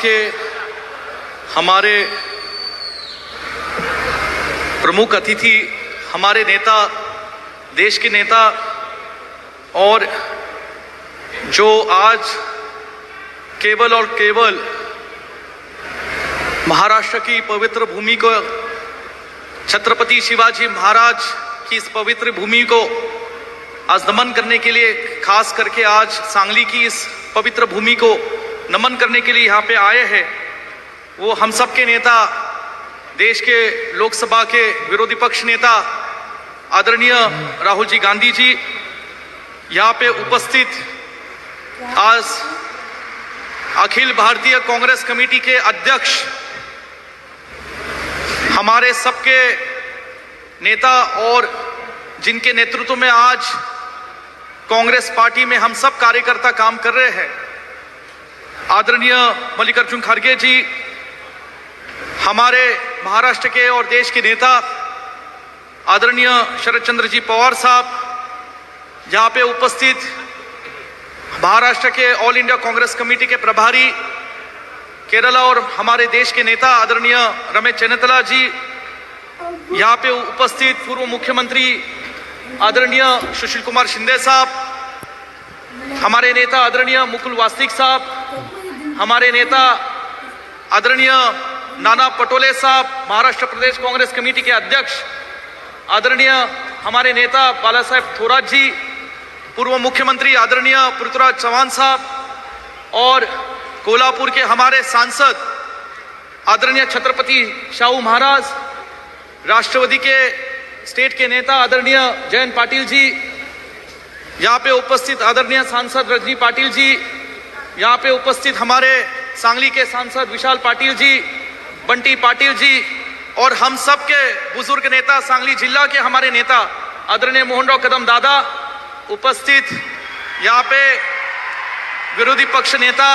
के हमारे प्रमुख अतिथि, हमारे नेता, देश के नेता, और जो आज केवल और केवल महाराष्ट्र की पवित्र भूमि को, छत्रपति शिवाजी महाराज की इस पवित्र भूमि को आज नमन करने के लिए, खास करके आज सांगली की इस पवित्र भूमि को नमन करने के लिए यहाँ पे आए हैं, वो हम सब के नेता, देश के लोकसभा के विरोधी पक्ष नेता आदरणीय राहुल जी गांधी जी, यहाँ पे उपस्थित आज अखिल भारतीय कांग्रेस कमेटी के अध्यक्ष, हमारे सबके नेता और जिनके नेतृत्व में आज कांग्रेस पार्टी में हम सब कार्यकर्ता काम कर रहे हैं, आदरणीय मल्लिकार्जुन खड़गे जी, हमारे महाराष्ट्र के और देश के नेता आदरणीय शरद चंद्र जी पवार साहब, यहाँ पे उपस्थित महाराष्ट्र के ऑल इंडिया कांग्रेस कमेटी के प्रभारी केरला और हमारे देश के नेता आदरणीय रमेश चेन्नितला जी, यहाँ पे उपस्थित पूर्व मुख्यमंत्री आदरणीय सुशील कुमार शिंदे साहब, हमारे नेता आदरणीय मुकुल वासनिक साहब, हमारे नेता आदरणीय नाना पटोले साहब, महाराष्ट्र प्रदेश कांग्रेस कमेटी के अध्यक्ष आदरणीय हमारे नेता बाला साहेब थोरात जी, पूर्व मुख्यमंत्री आदरणीय पृथ्वीराज चौहान साहब, और कोल्हापुर के हमारे सांसद आदरणीय छत्रपति शाहू महाराज, राष्ट्रवादी के स्टेट के नेता आदरणीय जयंत पाटिल जी, यहाँ पे उपस्थित आदरणीय सांसद रजनी पाटिल जी, यहाँ पे उपस्थित हमारे सांगली के सांसद विशाल पाटिल जी, बंटी पाटिल जी, और हम सब के बुजुर्ग नेता, सांगली जिला के हमारे नेता आदरणीय मोहनराव कदम दादा, उपस्थित यहाँ पे विरोधी पक्ष नेता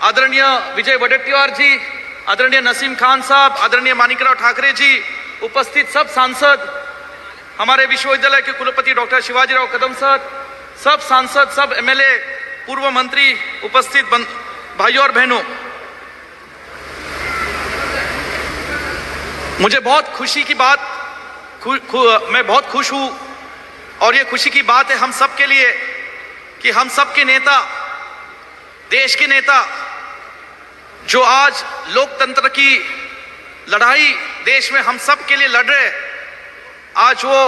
आदरणीय विजय वडेट्टीवार जी, आदरणीय नसीम खान साहब, आदरणीय माणिकराव ठाकरे जी, उपस्थित सब सांसद, हमारे विश्वविद्यालय के कुलपति डॉक्टर शिवाजीराव कदम सर, सब सांसद, सब एमएलए, पूर्व मंत्री, उपस्थित भाइयों और बहनों, मुझे बहुत खुशी की बात, मैं बहुत खुश हूँ, और ये खुशी की बात है हम सब के लिए कि हम सब के नेता, देश के नेता, जो आज लोकतंत्र की लड़ाई देश में हम सब के लिए लड़ रहे, आज वो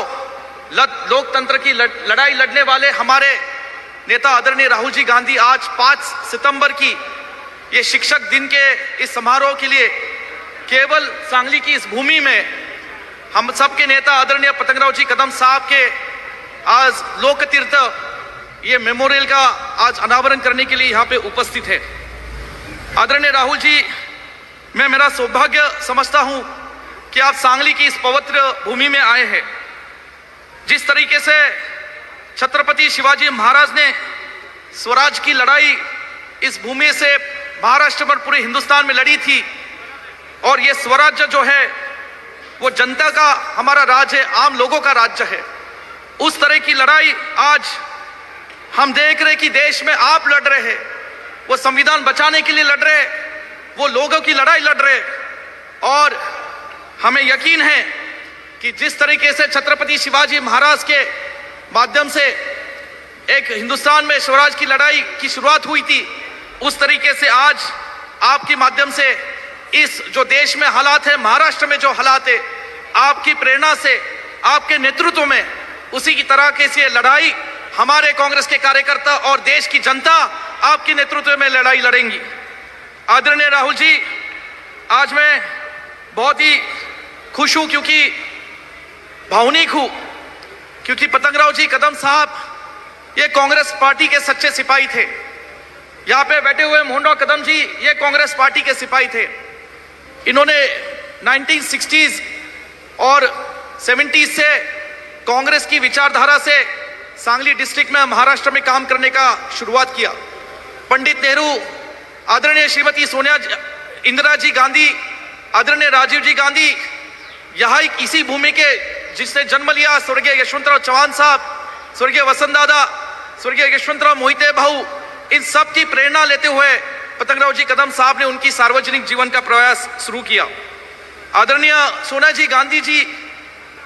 लोकतंत्र की लड़ाई लड़ने वाले हमारे नेता आदरणीय राहुल जी गांधी आज 5 सितंबर की ये शिक्षक दिन के इस समारोह के लिए केवल सांगली की इस भूमि में हम सब के नेता आदरणीय पतंगराव जी कदम साहब के आज लोक तीर्थ ये मेमोरियल का आज अनावरण करने के लिए यहाँ पे उपस्थित है। आदरणीय राहुल जी, मैं मेरा सौभाग्य समझता हूँ कि आप सांगली की इस पवित्र भूमि में आए हैं। जिस तरीके से छत्रपति शिवाजी महाराज ने स्वराज की लड़ाई इस भूमि से महाराष्ट्र पर पूरे हिंदुस्तान में लड़ी थी, और ये स्वराज्य जो है वो जनता का हमारा राज है, आम लोगों का राज्य है। उस तरह की लड़ाई आज हम देख रहे कि देश में आप लड़ रहे हैं, वो संविधान बचाने के लिए लड़ रहे, वो लोगों की लड़ाई लड़ रहे, और हमें यकीन है कि जिस तरीके से छत्रपति शिवाजी महाराज के माध्यम से एक हिंदुस्तान में स्वराज की लड़ाई की शुरुआत हुई थी, उस तरीके से आज आपके माध्यम से इस जो देश में हालात है, महाराष्ट्र में जो हालात है, आपकी प्रेरणा से, आपके नेतृत्व में उसी की तरह के से लड़ाई हमारे कांग्रेस के कार्यकर्ता और देश की जनता आपके नेतृत्व में लड़ाई लड़ेंगी। आदरणीय राहुल जी, आज मैं बहुत ही खुश हूं, क्योंकि भावनिक हूं, क्योंकि पतंगराव जी कदम साहब ये कांग्रेस पार्टी के सच्चे सिपाही थे। यहाँ पे बैठे हुए मोहनराव कदम जी ये कांग्रेस पार्टी के सिपाही थे। इन्होंने 1960s और 70s से कांग्रेस की विचारधारा से सांगली डिस्ट्रिक्ट में महाराष्ट्र में काम करने का शुरुआत किया। पंडित नेहरू, आदरणीय श्रीमती सोनिया इंदिरा जी गांधी, आदरणीय राजीव जी गांधी, यहाँ इसी भूमि के जिसने जन्म लिया स्वर्गीय यशवंतराव चौहान साहब, स्वर्गीय वसंत दादा, स्वर्गीय यशवंतराव मोहिते भाऊ, इन सब की प्रेरणा लेते हुए पतंगराव जी कदम साहब ने उनकी सार्वजनिक जीवन का प्रयास शुरू किया। आदरणीय सोनिया जी गांधी जी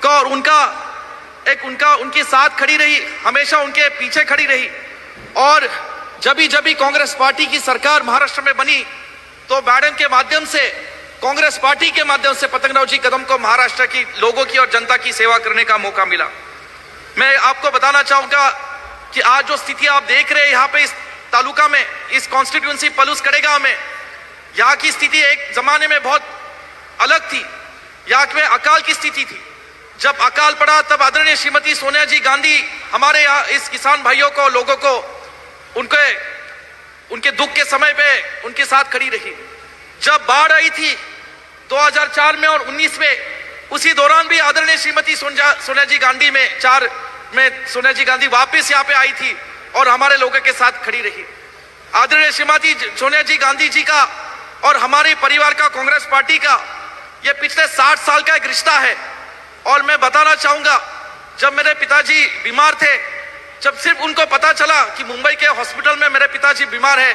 का और उनके साथ खड़ी रही, हमेशा उनके पीछे खड़ी रही। और जब भी कांग्रेस पार्टी की सरकार महाराष्ट्र में बनी तो मैडम के माध्यम से, कांग्रेस पार्टी के माध्यम से पतंगराव जी कदम को महाराष्ट्र की लोगों की और जनता की सेवा करने का मौका मिला। मैं आपको बताना चाहूंगा कि आज जो स्थिति आप देख रहे हैं यहाँ पे इस तालुका में, इस कॉन्स्टिट्यूंसी पलूस कड़ेगांव में, यहाँ की स्थिति एक जमाने में बहुत अलग थी। यहाँ में अकाल की स्थिति थी। जब अकाल पड़ा तब आदरणीय श्रीमती सोनिया जी गांधी हमारे यहाँ इस किसान भाइयों को, लोगों को उनके दुख के समय पे उनके साथ खड़ी रही। जब बाढ़ आई थी 2004 में और 19 में, उसी दौरान भी आदरणीय श्रीमती सोनिया जी गांधी में 4 में सोनिया जी गांधी वापस यहाँ पे आई थी और हमारे लोगों के साथ खड़ी रही। आदरणीय श्रीमती सोनिया जी गांधी जी का और हमारे परिवार का, कांग्रेस पार्टी का, ये पिछले 60 साल का एक रिश्ता है। और मैं बताना चाहूंगा, जब मेरे पिताजी बीमार थे, जब सिर्फ उनको पता चला कि मुंबई के हॉस्पिटल में मेरे पिताजी बीमार है,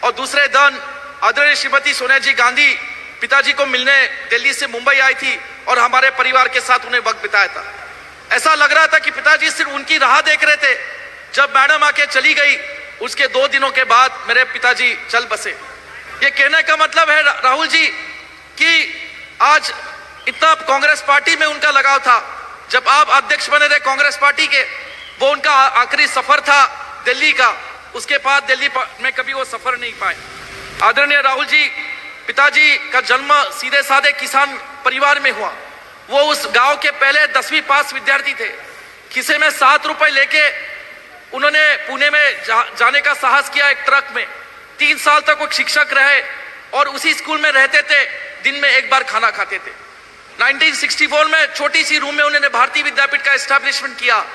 और दूसरे दिन आदरणीय श्रीमती सोनिया जी गांधी पिताजी को मिलने दिल्ली से मुंबई आई थी और हमारे परिवार के साथ उन्हें वक्त बिताया था। ऐसा लग रहा था कि पिताजी सिर्फ उनकी राह देख रहे थे। जब मैडम आके चली गई, उसके 2 दिनों के बाद मेरे पिताजी चल बसे। ये कहने का मतलब है राहुल जी कि आज इतना कांग्रेस पार्टी में उनका लगाव था। जब आप अध्यक्ष बने थे कांग्रेस पार्टी के, वो उनका आखिरी सफर था दिल्ली का। उसके बाद दिल्ली में कभी वो सफर नहीं पाए। आदरणीय राहुल जी, पिताजी का जन्म सीधे साधे किसान परिवार में हुआ। वो उस गांव के पहले 10वीं पास विद्यार्थी थे। खिसे में 7 रुपए लेके उन्होंने पुणे में जाने का साहस किया एक ट्रक में। 3 साल तक वो शिक्षक रहे और उसी स्कूल में रहते थे। दिन में एक बार खाना खाते थे। 1964 में छोटी सी रूम में उन्होंने भारतीय विद्यापीठ का एस्टैब्लिशमेंट किया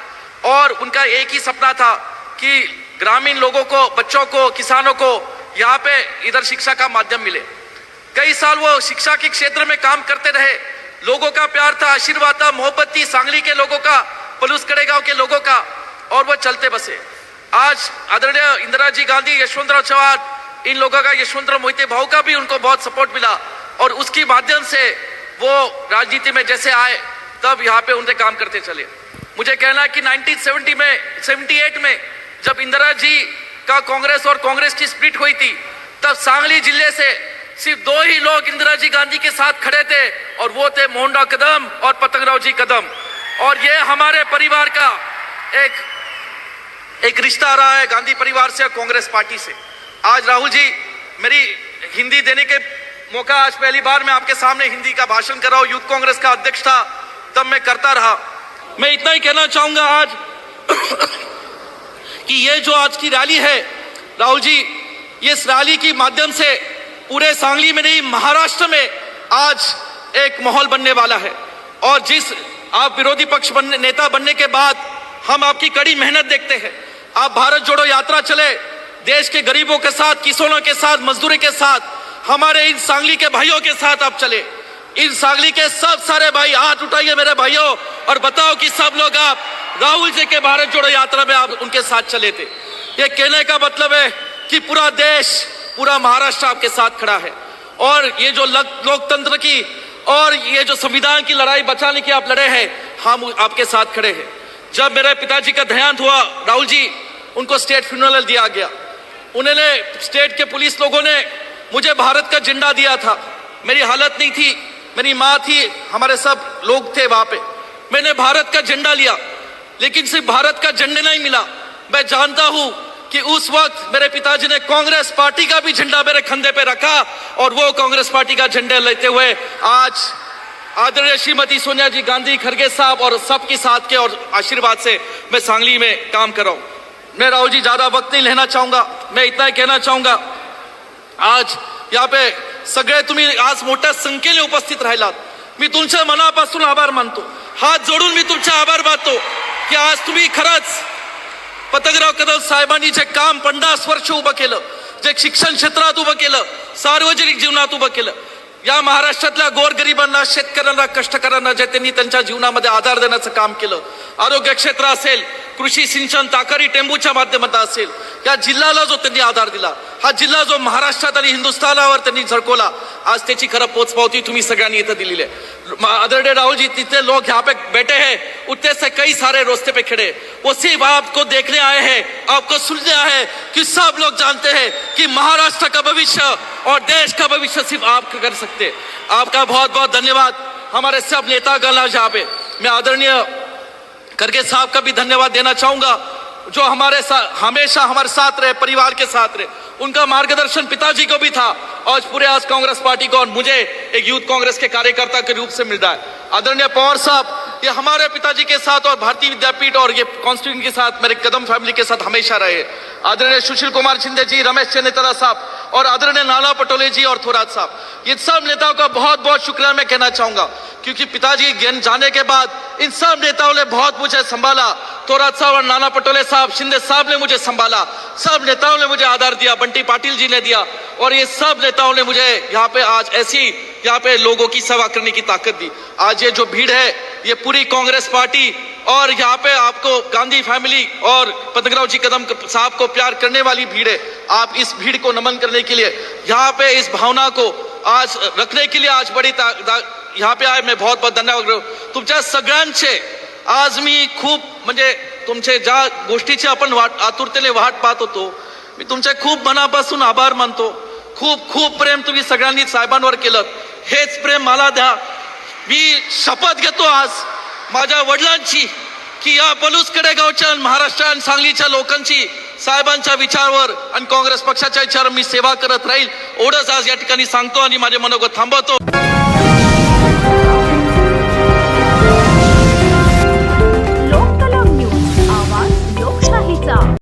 और उनका एक ही सपना था कि ग्रामीण लोगों को, बच्चों को, किसानों को यहाँ पे इधर शिक्षा का माध्यम मिले। कई साल वो शिक्षा के क्षेत्र में काम करते रहे। लोगों का प्यार था, आशीर्वाद था, मोहब्बत थी, सांगली के लोगों का, पलूस कड़ेगांव के लोगों का, और वो चलते बसे। आज आदरणीय इंदिरा जी गांधी, यशवंतराव चव्हाण, इन लोगों का, यशवंतराव मोहिते भाऊ का भी उनको बहुत सपोर्ट मिला और उसके माध्यम से वो राजनीति में जैसे आए तब यहाँ पे उनसे काम करते चले। मुझे कहना है कि 1978 में जब इंदिरा जी का कांग्रेस और कांग्रेस की स्प्लिट हुई थी, तब सांगली जिले से सिर्फ 2 ही लोग इंदिरा जी गांधी के साथ खड़े थे और वो थे मोहनराव कदम और पतंगराव जी कदम। और ये हमारे परिवार का एक रिश्ता रहा है गांधी परिवार से और कांग्रेस पार्टी से। आज राहुल जी, मेरी हिंदी देने के मौका, आज पहली बार मैं आपके सामने हिंदी का भाषण कर रहा हूँ। यूथ कांग्रेस का अध्यक्ष था तब मैं करता रहा। मैं इतना ही कहना चाहूंगा आज कि ये जो आज की रैली है राहुल जी, ये इस रैली के माध्यम से पूरे सांगली में नहीं, महाराष्ट्र में आज एक माहौल बनने वाला है। और जिस आप विरोधी पक्ष नेता बनने के बाद हम आपकी कड़ी मेहनत देखते हैं। आप भारत जोड़ो यात्रा चले, देश के गरीबों के साथ, किसानों के साथ, मजदूरी के साथ, हमारे इन सांगली के भाइयों के साथ आप चले। इन सांगली के सब सारे भाई हाथ उठाइए मेरे भाइयों और बताओ कि सब लोग आप राहुल जी के भारत जोड़ो यात्रा में आप उनके साथ चले थे। ये कहने का मतलब है कि पूरा देश, पूरा महाराष्ट्र आपके साथ खड़ा है। और ये जो लोकतंत्र की और ये जो संविधान की लड़ाई बचाने की आप लड़े हैं, हम आपके साथ खड़े हैं। जब मेरे पिताजी का देहांत हुआ राहुल जी, उनको स्टेट फ्यूनरल दिया गया। उन्होंने स्टेट के पुलिस लोगों ने मुझे भारत का झंडा दिया था। मेरी हालत नहीं थी, मेरी माँ थी, हमारे सब लोग थे वहां पे। मैंने भारत का झंडा लिया, लेकिन सिर्फ भारत का झंडा नहीं मिला। मैं जानता हूं कि उस वक्त मेरे पिताजी ने कांग्रेस पार्टी का भी झंडा मेरे कंधे पे रखा और वो कांग्रेस पार्टी का झंडा लेते हुए आज आदरणीय श्रीमती सोनिया जी गांधी, खड़गे साहब और सबके साथ के और आशीर्वाद से मैं सांगली में काम कर रहा हूं। मैं राहुल जी ज्यादा वक्त नहीं लेना चाहूंगा। मैं इतना ही कहना चाहूंगा, आज यहाँ पे सगळे तुम्ही आज मोठ्या संख्येने उपस्थित राहिलात। मी तुमच्या मनापासून आभार मानतो। हात जोडून मी तुमचे आभार मानतो की आज तुम्ही खरंच पतंगराव कदम साहेबांनी जे काम 50 वर्ष उभं केलं, जे शिक्षण क्षेत्रात उभं केलं, सार्वजनिक जीवनात उभं केलं, या महाराष्ट्रातल्या गोरगरिबांना, शेतकऱ्यांना, कष्टकऱ्यांना जे त्यांनी त्यांच्या जीवनामध्ये आधार देण्याचं काम केलं, आरोग्य क्षेत्र असेल, कृषी सिंचन ताकारी टेंबूच्या माध्यमातून असेल, या जिल्ह्याला जो त्यांनी आधार दिला, हा जिल्हा जो महाराष्ट्रात आणि हिंदुस्थानावर त्यांनी झळकवला, आज त्याची खरं पोचपावती तुम्ही सगळ्यांनी इथं दिलेली आहे। आदरणीय राहुल जी, जितने लोग यहाँ पे बैठे हैं उतने से कई सारे रास्ते पे खड़े, वो सिर्फ आपको देखने आए हैं, आपको सुनने आए हैं कि सब लोग जानते हैं कि महाराष्ट्र का भविष्य और देश का भविष्य सिर्फ आप कर सकते। आपका बहुत बहुत धन्यवाद। हमारे सब नेतागण आज यहाँ पे, मैं आदरणीय खड़गे साहब का भी धन्यवाद देना चाहूंगा, जो हमारे साथ हमेशा हमारे साथ रहे, परिवार के साथ रहे। उनका मार्गदर्शन पिताजी को भी था और पूरे आज कांग्रेस पार्टी को और मुझे एक यूथ कांग्रेस के कार्यकर्ता के रूप से मिल रहा है। आदरणीय पवार साहब, ये हमारे पिताजी के साथ और भारतीय विद्यापीठ और ये कॉन्स्टिट्यूशन के साथ, मेरे कदम फैमिली के साथ हमेशा रहे। आदरणीय सुशील कुमार शिंदे जी, रमेश चन्नीताला साहब और आदरणीय नाना पटोले जी और थोराट साहब, ये सब नेताओं का बहुत बहुत शुक्रिया मैं कहना चाहूंगा, क्योंकि पिताजी जाने के बाद इन सब नेताओं ने बहुत मुझे संभाला। थोराट साहब और नाना पटोले साहब, शिंदे साहब ने मुझे संभाला, सब नेताओं ने मुझे आधार दिया, बंटी पाटिल जी ने दिया, और ये सब नेताओं ने मुझे यहाँ पे आज ऐसी यहाँ पे लोगों की सेवा करने की ताकत दी। आज ये जो भीड़ है, ये पूरी कांग्रेस पार्टी और यहाँ पे आपको गांधी फैमिली और पतंगराव जी कदम साहब को प्यार करने वाली भीड़ है। आप इस भीड़ को नमन करने के लिए, यहाँ पे इस भावना को आज रखने के लिए आज बड़ी यहाँ पे आए, मैं बहुत बहुत धन्यवाद। तुमच्या सगळ्यांचे आज मी खूप म्हणजे तुमचे ज्या गोष्टीची आपण आतुरतेने वाट पाहत होतो, मी तुमचे खूप मनापासून आभार मानतो। खूप खूप प्रेम तुम्ही सगळ्यांनी साहेबांवर केलं, हेच प्रेम मला द्या। मी शपथ घेतो आज माझ्या वडिलांची की या पलूसकडे गावच्या महाराष्ट्र आणि सांगलीच्या लोकांची साहेबांच्या विचारावर आणि काँग्रेस पक्षाच्या विचारावर मी सेवा करत राहील। एवढंच आज या ठिकाणी सांगतो आणि माझे मनोगत थांबवतो।